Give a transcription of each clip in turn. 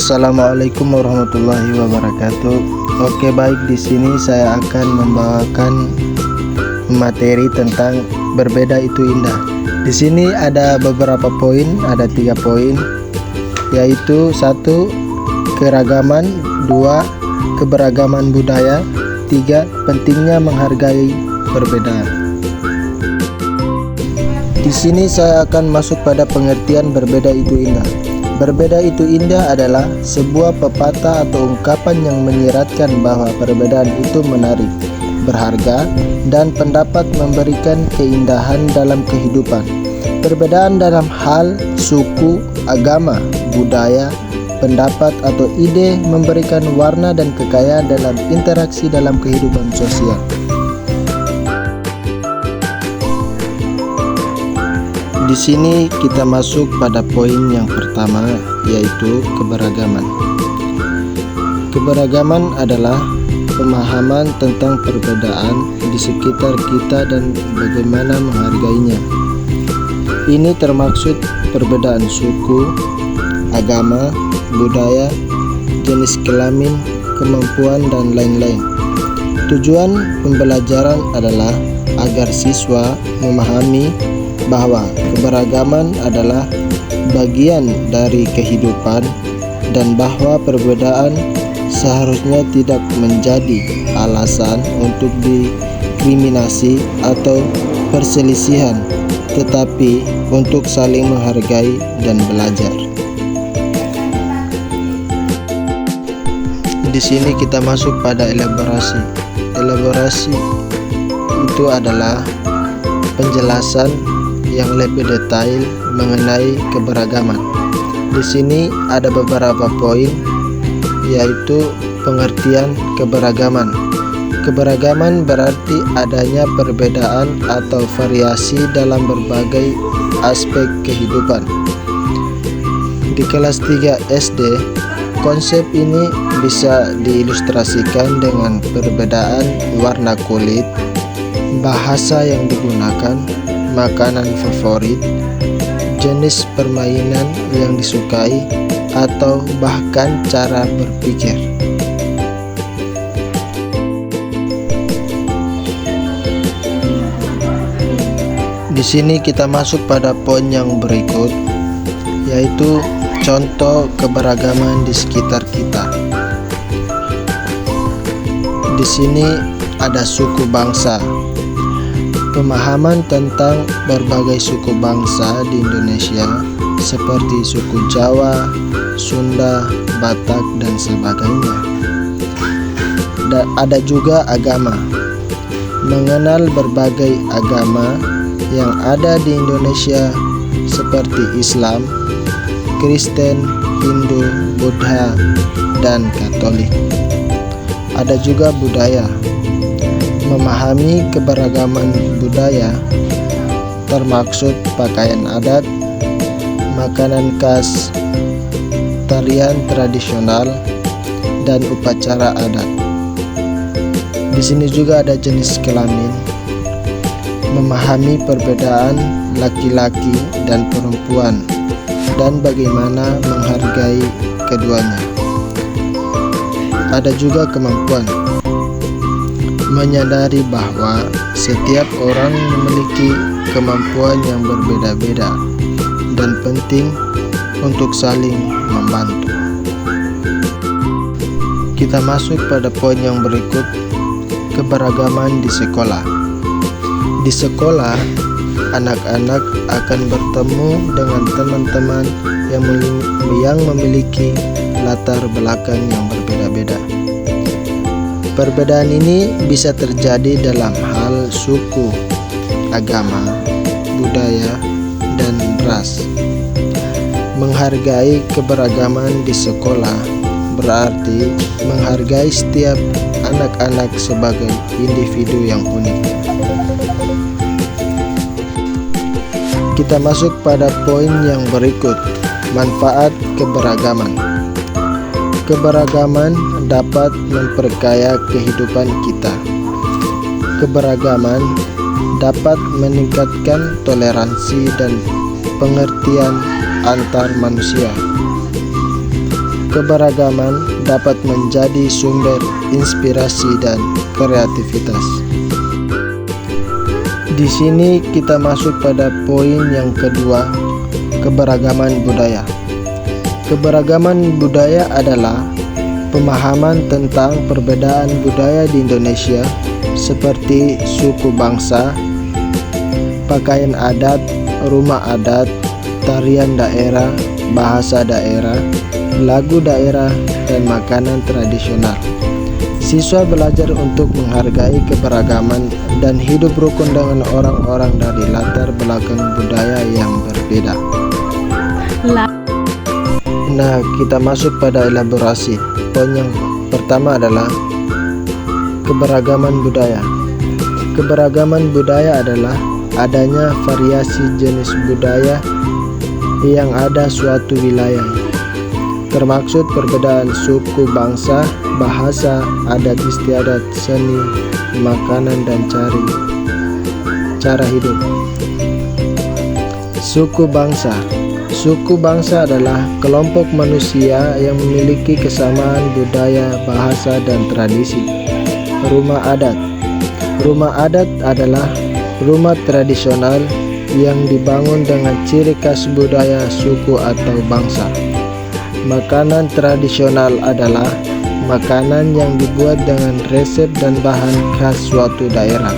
Assalamualaikum warahmatullahi wabarakatuh. Oke, baik, di sini saya akan membawakan materi tentang berbeda itu indah. Di sini ada beberapa poin, ada 3 poin, yaitu 1. Keragaman, 2. Keberagaman budaya, 3. Pentingnya menghargai perbedaan. Di sini saya akan masuk pada pengertian berbeda itu indah. Berbeda itu indah adalah sebuah pepatah atau ungkapan yang menyiratkan bahwa perbedaan itu menarik, berharga, dan pendapat memberikan keindahan dalam kehidupan. Perbedaan dalam hal suku, agama, budaya, pendapat, atau ide memberikan warna dan kekayaan dalam interaksi dalam kehidupan sosial. Di sini kita masuk pada poin yang pertama, yaitu keberagaman. Keberagaman adalah pemahaman tentang perbedaan di sekitar kita dan bagaimana menghargainya. Ini termaksud perbedaan suku, agama, budaya, jenis kelamin, kemampuan, dan lain-lain. Tujuan pembelajaran adalah agar siswa memahami bahwa keberagaman adalah bagian dari kehidupan dan bahwa perbedaan seharusnya tidak menjadi alasan untuk diskriminasi atau perselisihan, tetapi untuk saling menghargai dan belajar. Di sini kita masuk pada elaborasi. Elaborasi itu adalah penjelasan yang lebih detail mengenai keberagaman. Di sini ada beberapa poin, yaitu pengertian keberagaman. Keberagaman berarti adanya perbedaan atau variasi dalam berbagai aspek kehidupan. Di kelas 3 SD, konsep ini bisa diilustrasikan dengan perbedaan warna kulit, bahasa yang digunakan, makanan favorit, jenis permainan yang disukai, atau bahkan cara berpikir. Di sini kita masuk pada poin yang berikut, yaitu contoh keberagaman di sekitar kita. Di sini ada suku bangsa. Pemahaman tentang berbagai suku bangsa di Indonesia seperti suku Jawa, Sunda, Batak, dan sebagainya. Dan ada juga agama. Mengenal berbagai agama yang ada di Indonesia seperti Islam, Kristen, Hindu, Buddha, dan Katolik. Ada juga budaya. Memahami keberagaman budaya termaksud pakaian adat, makanan khas, tarian tradisional, dan upacara adat. Di sini juga ada jenis kelamin. Memahami perbedaan laki-laki dan perempuan dan bagaimana menghargai keduanya. Ada juga kemampuan. Menyadari bahwa setiap orang memiliki kemampuan yang berbeda-beda dan penting untuk saling membantu. Kita masuk pada poin yang berikut, keberagaman di sekolah. Di sekolah, anak-anak akan bertemu dengan teman-teman yang memiliki latar belakang yang berbeda-beda. Perbedaan ini bisa terjadi dalam hal suku, agama, budaya, dan ras. Menghargai keberagaman di sekolah berarti menghargai setiap anak-anak sebagai individu yang unik. Kita masuk pada poin yang berikut, manfaat keberagaman. Keberagaman dapat memperkaya kehidupan kita. Keberagaman dapat meningkatkan toleransi dan pengertian antar manusia. keberagaman dapat menjadi sumber inspirasi dan kreativitas. Di sini kita masuk pada poin yang kedua, keberagaman budaya. Keberagaman budaya adalah pemahaman tentang perbedaan budaya di Indonesia seperti suku bangsa, pakaian adat, rumah adat, tarian daerah, bahasa daerah, lagu daerah, dan makanan tradisional. Siswa belajar untuk menghargai keberagaman dan hidup rukun dengan orang-orang dari latar belakang budaya yang berbeda. Nah, kita masuk pada elaborasi. Poin yang pertama adalah keberagaman budaya. Keberagaman budaya adalah adanya variasi jenis budaya yang ada suatu wilayah, termaksud perbedaan suku bangsa, bahasa, adat istiadat, seni, makanan, dan cara hidup. Suku bangsa. Suku bangsa adalah kelompok manusia yang memiliki kesamaan budaya, bahasa, dan tradisi. Rumah adat. Rumah adat adalah rumah tradisional yang dibangun dengan ciri khas budaya suku atau bangsa. Makanan tradisional adalah makanan yang dibuat dengan resep dan bahan khas suatu daerah.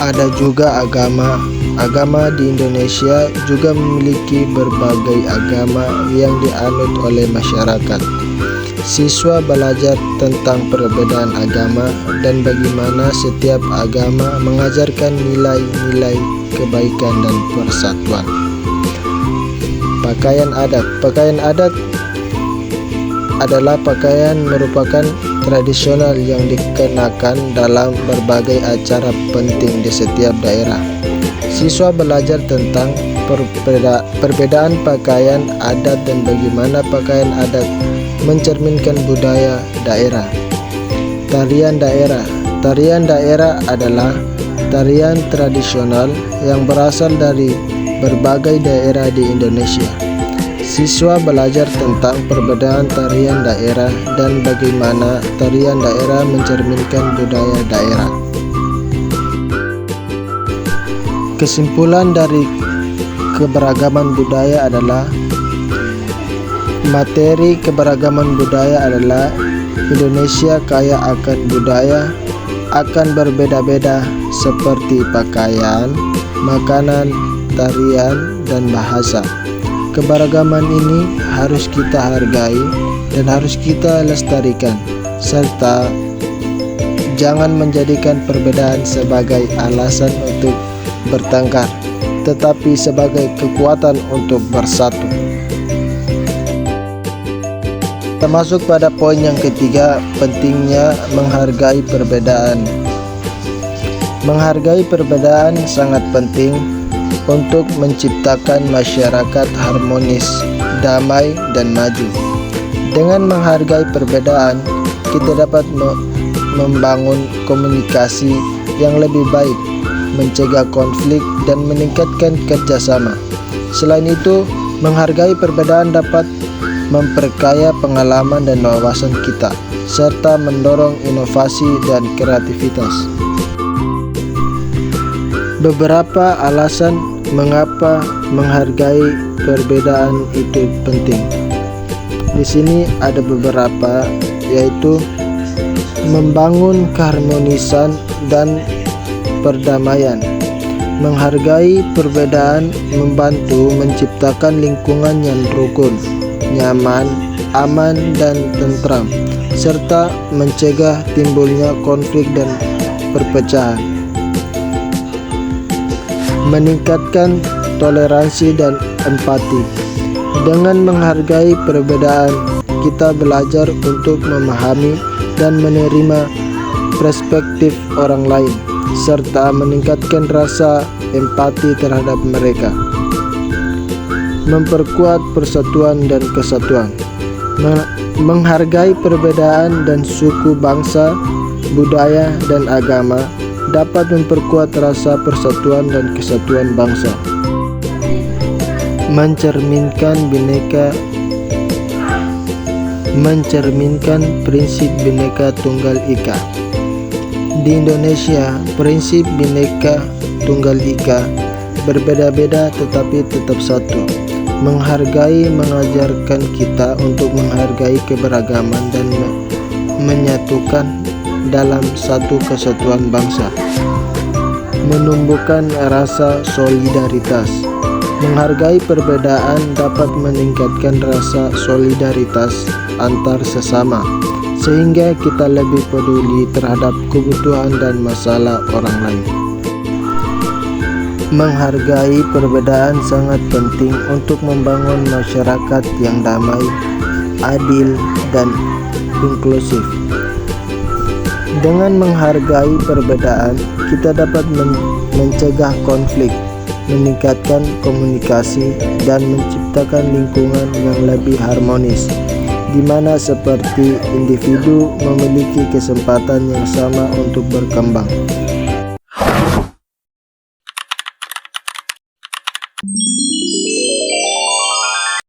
Ada juga agama. Agama di Indonesia juga memiliki berbagai agama yang dianut oleh masyarakat. Siswa belajar tentang perbedaan agama dan bagaimana setiap agama mengajarkan nilai-nilai kebaikan dan persatuan. Pakaian adat. Pakaian adat adalah pakaian merupakan tradisional yang dikenakan dalam berbagai acara penting di setiap daerah. Siswa belajar tentang perbedaan pakaian adat dan bagaimana pakaian adat mencerminkan budaya daerah. Tarian daerah. Tarian daerah adalah tarian tradisional yang berasal dari berbagai daerah di Indonesia. Siswa belajar tentang perbedaan tarian daerah dan bagaimana tarian daerah mencerminkan budaya daerah. Kesimpulan dari keberagaman budaya adalah materi keberagaman budaya adalah Indonesia kaya akan budaya, akan berbeda-beda seperti pakaian, makanan, tarian, dan bahasa. Keberagaman ini harus kita hargai dan harus kita lestarikan, serta jangan menjadikan perbedaan sebagai alasan untuk bertengkar, tetapi sebagai kekuatan untuk bersatu. Kita masuk pada poin yang ketiga, pentingnya menghargai perbedaan. Menghargai perbedaan sangat penting untuk menciptakan masyarakat harmonis, damai, dan maju. Dengan menghargai perbedaan, kita dapat membangun komunikasi yang lebih baik, mencegah konflik, dan meningkatkan kerjasama. Selain itu, menghargai perbedaan dapat memperkaya pengalaman dan wawasan kita, serta mendorong inovasi dan kreativitas. Beberapa alasan mengapa menghargai perbedaan itu penting. Di sini ada beberapa, yaitu membangun keharmonisan dan perdamaian. Menghargai perbedaan membantu menciptakan lingkungan yang rukun, nyaman, aman, dan tentram, serta mencegah timbulnya konflik dan perpecahan. Meningkatkan toleransi dan empati. Dengan menghargai perbedaan, kita belajar untuk memahami dan menerima perspektif orang lain, serta meningkatkan rasa empati terhadap mereka. Memperkuat persatuan dan kesatuan. Menghargai perbedaan dan suku bangsa, budaya, dan agama dapat memperkuat rasa persatuan dan kesatuan bangsa. mencerminkan prinsip Bhinneka Tunggal Ika. Di Indonesia, prinsip Bhinneka Tunggal Ika berbeda-beda tetapi tetap satu. Menghargai mengajarkan kita untuk menghargai keberagaman dan menyatukan dalam satu kesatuan bangsa. Menumbuhkan rasa solidaritas. Menghargai perbedaan dapat meningkatkan rasa solidaritas antar sesama, sehingga kita lebih peduli terhadap kebutuhan dan masalah orang lain. Menghargai perbedaan sangat penting untuk membangun masyarakat yang damai, adil, dan inklusif. Dengan menghargai perbedaan, kita dapat mencegah konflik, meningkatkan komunikasi, dan menciptakan lingkungan yang lebih harmonis, di mana seperti individu memiliki kesempatan yang sama untuk berkembang.